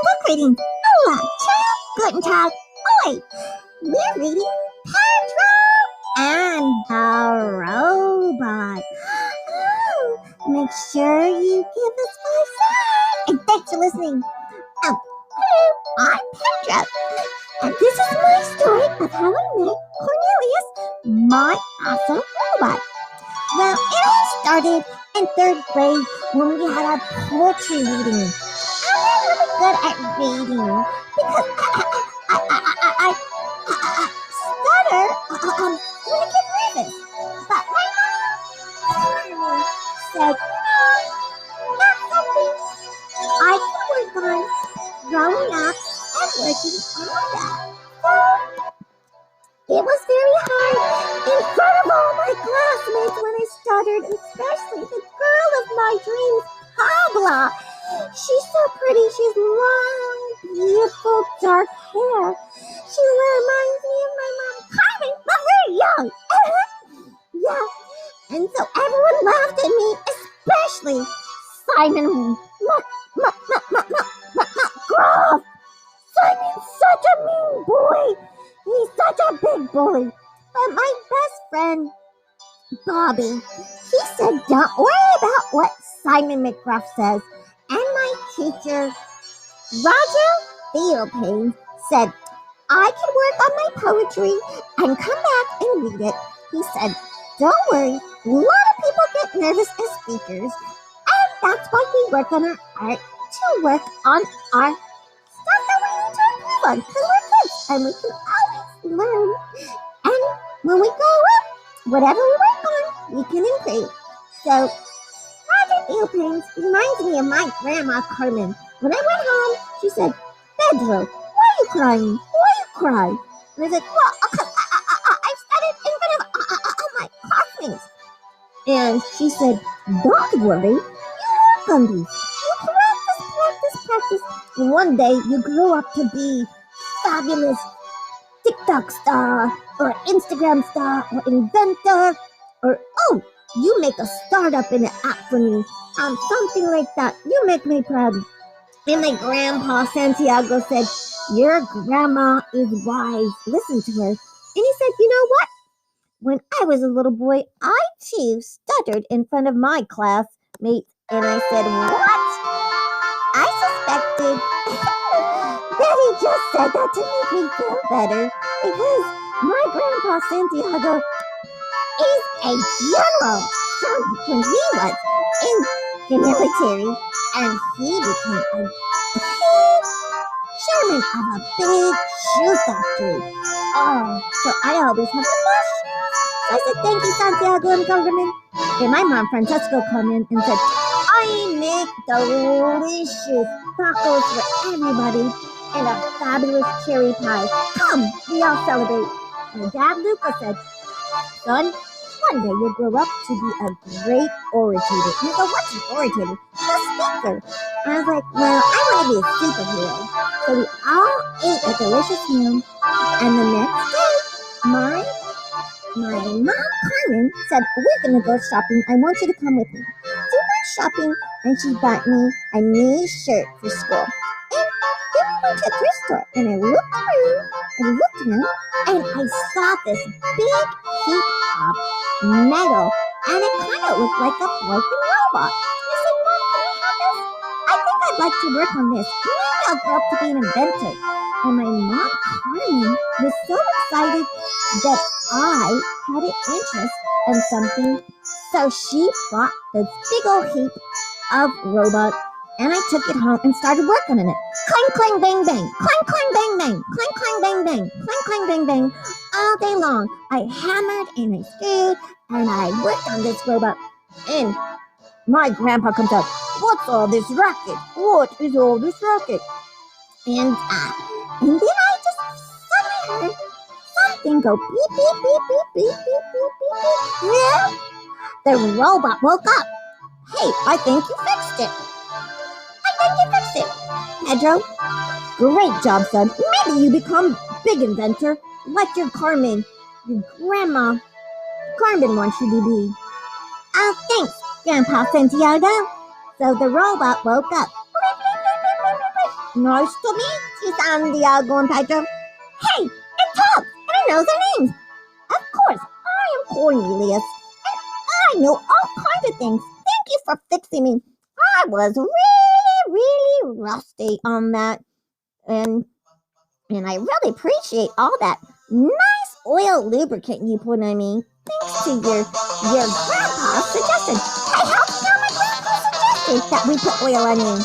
book reading. Hola, child, guten tag. Oh wait, we're reading Pedro and the Robot. Oh, make sure you give us 5 stars. And thanks for listening. Oh, hello, I'm Pedro. And this is my story of how I met Cornelius, my awesome robot. Well, it all started in 3rd grade when we had our poetry reading. I'm not really good at reading because I stutter when I get nervous. But my mom said, that's something I can work on growing up and working on that. So it was very hard in front of all my classmates when I stuttered, especially the girl of my dreams, Pabla. She's so pretty. She's long, beautiful, dark hair. She reminds me of my mom, Carmen, but very young. Yeah, and so everyone laughed at me, especially Simon McGraw. Simon's such a mean boy. He's such a big bully. But my best friend, Bobby, he said, don't worry about what Simon McGruff says. And my teacher, Roger Theopane, said, I can work on my poetry and come back and read it. He said, don't worry, a lot of people get nervous as speakers. And that's why we work on our art to work on our stuff that we need to improve on. Because we're kids and we can always learn. And when we grow up, whatever we work on, we can improve. So, Roger Theopane reminds me of my grandma Carmen. When I went home, she said, Pedro, why are you crying? Why you cry? And I said, well, because I studied in front of all my classmates. And she said, don't worry, you work on these. You practice. And one day you grow up to be fabulous TikTok star or Instagram star or inventor or, oh, you make a startup in an app for me. Something like that. You make me proud. And my grandpa Santiago said, your grandma is wise. Listen to her. And he said, you know what? When I was a little boy, I too stuttered in front of my classmates. And I said, what? I suspected that he just said that to make me feel better. Because my grandpa Santiago is a general. So when he was in the military, and he became a big chairman of a big shoe factory. Oh, so I always have the best shoes. So I said, thank you, Santiago and government. And my mom, Francesco, come in and said, I make delicious tacos for everybody and a fabulous cherry pie. Come, we all celebrate. My dad, Luca, said, son, one day you'll grow up to be a great orator. And I go, what's an orator? A speaker. And I was like, well, I want to be a superhero. So we all ate a delicious meal. And the next day, my mom, Carmen, said, we're going to go shopping. I want you to come with me. So we went shopping, and she bought me a new shirt for school. And then we went to a thrift store, and I looked around, and I saw this big heap of metal, and it kind of looked like a broken robot. I said, Mom, can I have this? I think I'd like to work on this. Maybe I'll grow up to be an inventor. And my mom, Carmen, was so excited that I had an interest in something. So she bought this big old heap of robot, and I took it home and started working on it. Clang, clang, bang, bang. Clang, clang, bang, bang. Clang, clang, bang, bang. Clang, clang, bang, bang. All day long. I hammered and I screwed and I worked on this robot. And my grandpa comes out, what's all this racket? What is all this racket? And then I just suddenly heard something go beep, beep, beep, beep, beep, beep, beep, beep, beep. Yeah. The robot woke up. Hey, I think you fixed it. Pedro, great job, son. Maybe you become big inventor like your Carmen. Your grandma Carmen wants you to be. Oh, thanks, Grandpa Santiago. So the robot woke up. Nice to meet you, Santiago and Pedro. Hey, it talks, and it knows our names. Of course, I am Cornelius, and I know all kinds of things. Thank you for fixing me. I was really rusty on that, and I really appreciate all that nice oil lubricant you put on me. Thanks to your grandpa's suggestion. Hey, how do you know my grandpa suggested that we put oil on you?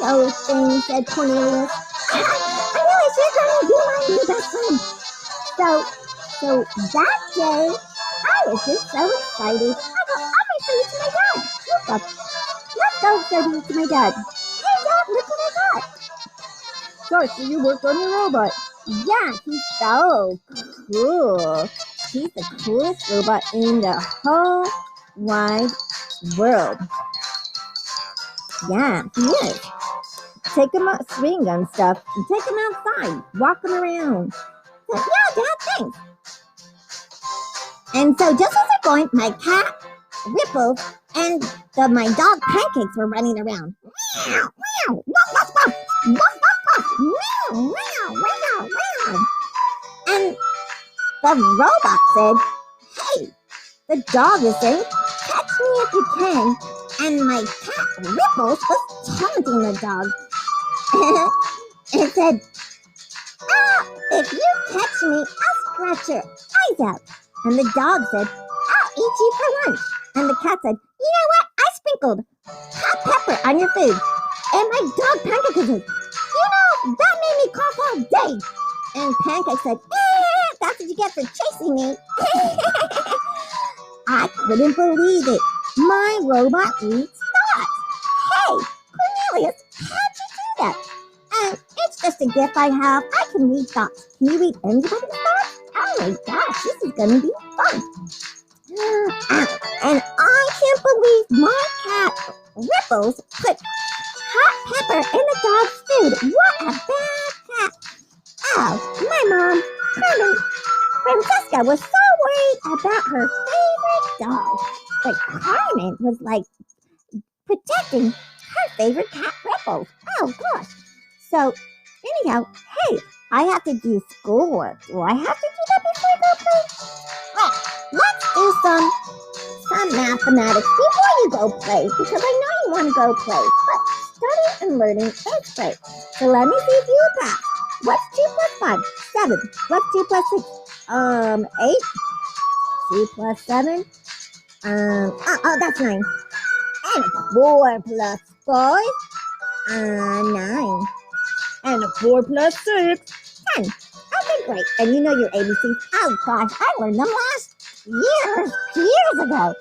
I know things, said Cornelius. I realize you're going to be my new best friend. So that day, I was just so excited. I thought, I'm going to show you to my dad. Let's go show you to my dad. Hey, Dad, look what I got. So you worked on your robot. Yeah, he's so cool. He's the coolest robot in the whole wide world. Yeah, he is. Take him out swing and stuff. And take him outside. Walk him around. So, yeah, Dad, thanks. And so just as they're going, my cat, Ripple, and my dog, Pancakes, were running around. Meow, meow, woof, woof, woof, woof, woof, woof, meow, meow, meow, meow. And the robot said, hey, the dog is saying, catch me if you can. And my cat, Ripples, was taunting the dog. It said, if you catch me, I'll scratch your eyes out. And the dog said, I'll eat you for lunch. And the cat said, you know what? I sprinkled hot pepper on your food. And my dog Pancake said, you know, that made me cough all day. And Pancake said, that's what you get for chasing me. I couldn't believe it. My robot reads thoughts. Hey, Cornelius, how'd you do that? It's just a gift I have. I can read thoughts. Can you read anybody's thoughts? Oh my gosh, this is going to be fun. And I can't believe my cat, Ripples, put hot pepper in the dog's food. What a bad cat. Oh, my mom, Francesca, was so worried about her favorite dog. But Carmen was like protecting her favorite cat, Ripples. Oh gosh. So, anyhow, hey, I have to do schoolwork. Do I have to do that before I go play? Well, let's do some mathematics before you go play, because I know you want to go play. But studying and learning is great. So let me see if you pass. What's 2 plus 5? 7. What's 2 plus 6? 8. 2 plus 7. That's 9. And 4 plus 4. 9. And 4 plus 6. 10. Okay, great. And you know your ABCs. Oh gosh, I learned them years ago.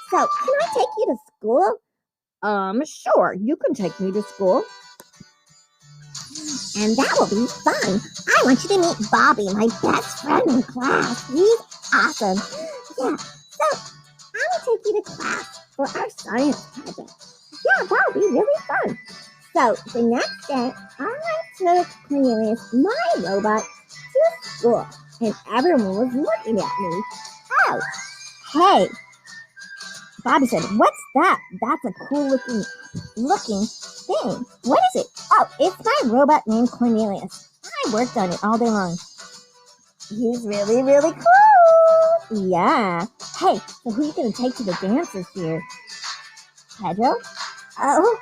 So, can I take you to school? Sure, you can take me to school. And that will be fun. I want you to meet Bobby, my best friend in class. He's awesome. Yeah, so I will take you to class for our science project. Yeah, that'll be really fun. So the next day, I took Cornelius, my robot, to school, and everyone was looking at me. Oh, hey, Bobby said, what's that? That's a cool looking thing. What is it? Oh, it's my robot named Cornelius. I worked on it all day long. He's really cool. Yeah. Hey, so who are you going to take to the dance this year? Pedro? I don't know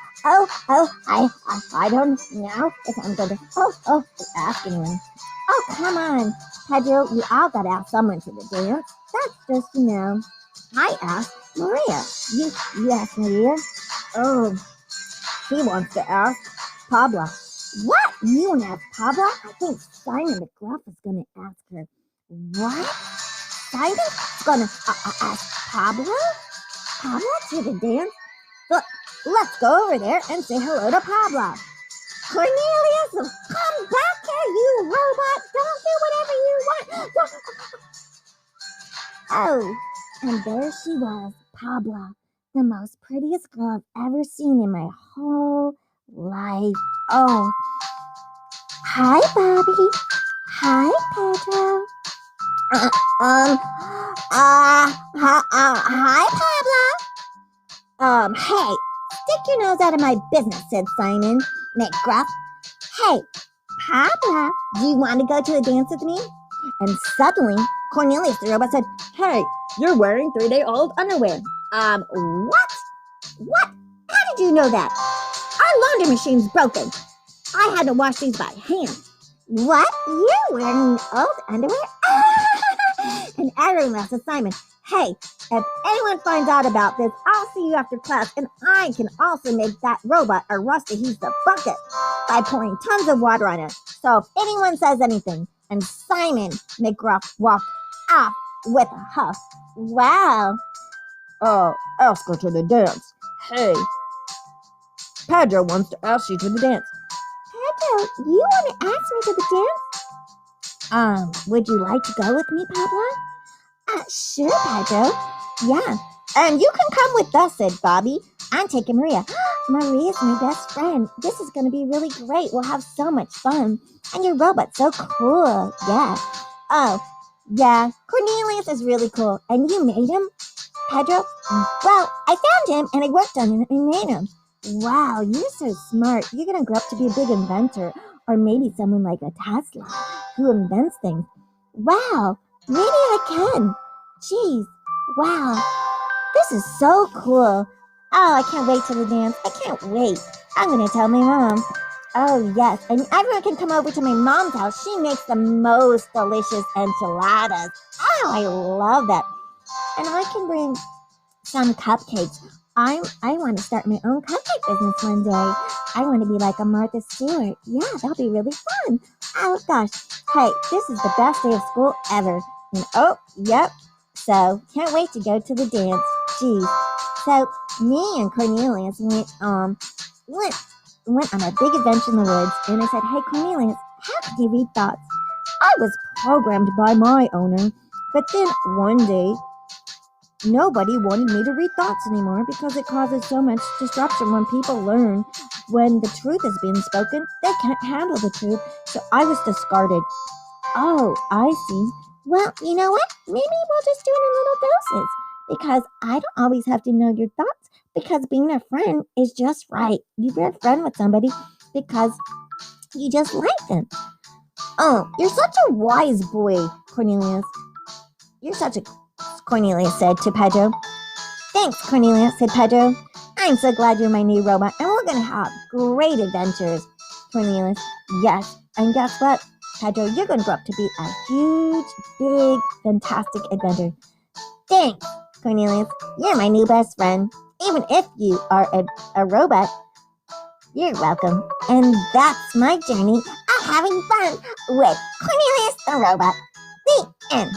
if I'm going to, ask anyone. Oh, come on, Pedro, you all got to ask someone to the dance. That's just, I asked Maria. You asked Maria? Oh, she wants to ask Pablo. What? You want to ask Pablo? I think Simon McGruff is going to ask her. What? Simon's going to ask Pablo? Pablo to the dance? Look, let's go over there and say hello to Pablo. Cornelius, come back here, you robot. Don't do whatever you want. Oh, and there she was, Pablo, the most prettiest girl I've ever seen in my whole life. Oh, hi, Bobby. Hi, Pedro. Hi, Pablo. Hey, stick your nose out of my business, said Simon McGruff. Hey, Papa, do you want to go to a dance with me? And suddenly, Cornelius the robot said, hey, you're wearing 3-day-old underwear. What? What? How did you know that? Our laundry machine's broken. I had to wash these by hand. What? You're wearing old underwear? And everyone asked Simon, hey, if anyone finds out about this, I'll see you after class, and I can also make that robot a rusty he's the bucket by pouring tons of water on it. So if anyone says anything, and Simon McGruff walked off with a huff. Wow. Ask her to the dance. Hey, Pedro wants to ask you to the dance. Pedro, you want to ask me to the dance? Would you like to go with me, Pablo? Sure, Pedro. Yeah. And you can come with us, said Bobby. I'm taking Maria. Maria's my best friend. This is going to be really great. We'll have so much fun. And your robot's so cool. Yeah. Oh, yeah. Cornelius is really cool. And you made him? Pedro? Well, I found him and I worked on him and made him. Wow, you're so smart. You're going to grow up to be a big inventor. Or maybe someone like a Tesla who invents things. Wow, maybe I can. Jeez, wow. This is so cool. Oh, I can't wait till the dance. I can't wait. I'm going to tell my mom. Oh, yes. And everyone can come over to my mom's house. She makes the most delicious enchiladas. Oh, I love that. And I can bring some cupcakes. I want to start my own cupcake business one day. I want to be like a Martha Stewart. Yeah, that'll be really fun. Oh, gosh. Hey, this is the best day of school ever. And oh, yep. So, can't wait to go to the dance. Geez. So, me and Cornelius went on a big adventure in the woods. And I said, hey, Cornelius, how can you read thoughts? I was programmed by my owner. But then one day, nobody wanted me to read thoughts anymore because it causes so much disruption when people learn when the truth is being spoken. They can't handle the truth. So I was discarded. Oh, I see. Well, you know what? Maybe we'll just do it in little doses because I don't always have to know your thoughts because being a friend is just right. You be a friend with somebody because you just like them. Oh, you're such a wise boy, Cornelius. Cornelius said to Pedro. Thanks, Cornelius, said Pedro. I'm so glad you're my new robot, and we're going to have great adventures. Cornelius, yes, and guess what, Pedro, you're going to grow up to be a huge, big, fantastic adventure. Thanks, Cornelius. You're my new best friend. Even if you are a robot, you're welcome. And that's my journey of having fun with Cornelius the robot. The end.